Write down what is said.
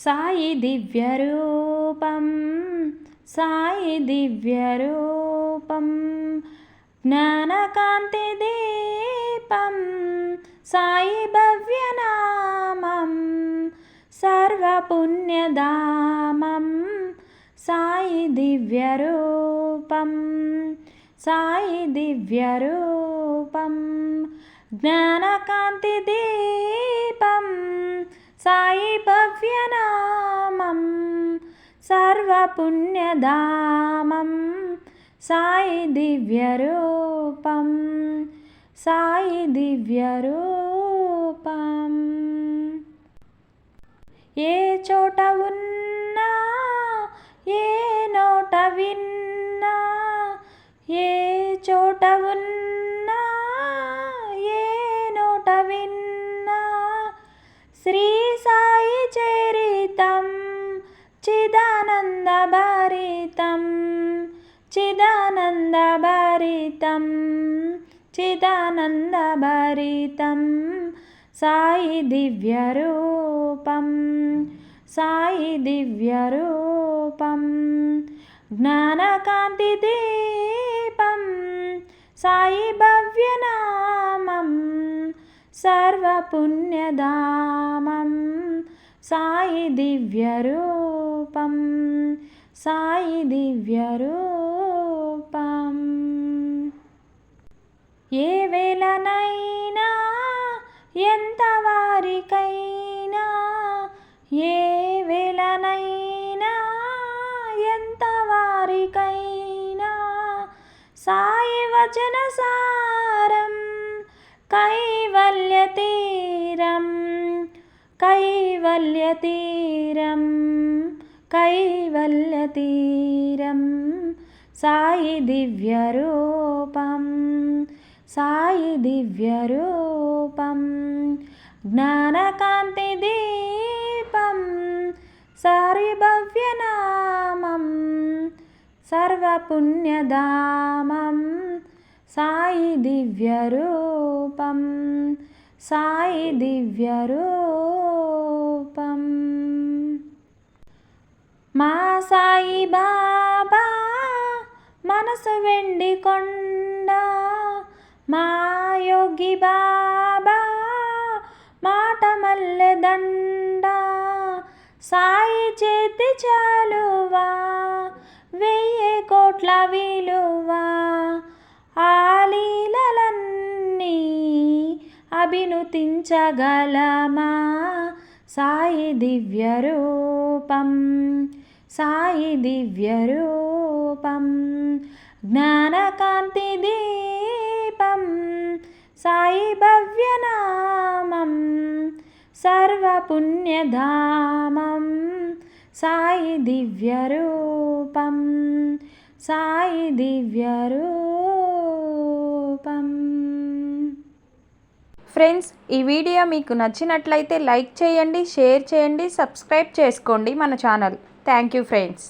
సాయి దివ్యరూపం సాయి దివ్యరూపం జ్ఞానకాంతి దీపం సాయి భవ్యనామం సర్వపుణ్యధామం సాయి దివ్యరూపం సాయి దివ్యరూపం జ్ఞానకాంతి దీపం సాయి భవ్యనామం సర్వపుణ్యధామం సాయి దివ్యరూపం సాయి దివ్యరూపం. ఏ చోట ఉన్నా ఏ నోట విన్నా ఏ చోట ఉన్నా ఏ నోట విన్నా శ్రీ సాయి చరితం చిదానందభరితం చిదానందభరితం చిదానందభరితం సాయి దివ్యరూపం సాయి దివ్యరూపం జ్ఞానకాంతి దీపం సాయి భవ్యనామం సర్వపుణ్యధామం సాయి దివ్యరూపం సాయి దివ్యరూపం. ఏ వేళనైనా ఎంత వారికైనా ఏ వేళనైనా ఎంత వారికైనా సాయి వచన సారం కైవల్యతీరం కైవల్యతీరం కైవల్యతీరం సాయి దివ్యరూపం సాయి దివ్యరూపం జ్ఞానకాంతి దీపం సాయి భవ్యనామం సర్వపుణ్యధామం సాయి దివ్యరూపం సాయి దివ్యరూపం. మా సాయి బాబా మనసు వెండి కొండ మా యోగి బాబా మాట మల్లె దండ సాయి చేతి చాలువా 1000 కోట్ల విలువా ఆ లీలలన్నీ అభినుతించగలమా సాయి దివ్యరూపం సాయి దివ్యరూపం జ్ఞానకాంతి దీపం సాయి భవ్యనామం సర్వపుణ్యధామం సాయి దివ్యరూపం సాయి దివ్యరూపం. ఫ్రెండ్స్, ఈ వీడియో మీకు నచ్చినట్లయితే లైక్ చేయండి, షేర్ చేయండి, సబ్స్క్రైబ్ చేసుకోండి మన ఛానల్. Thank you friends.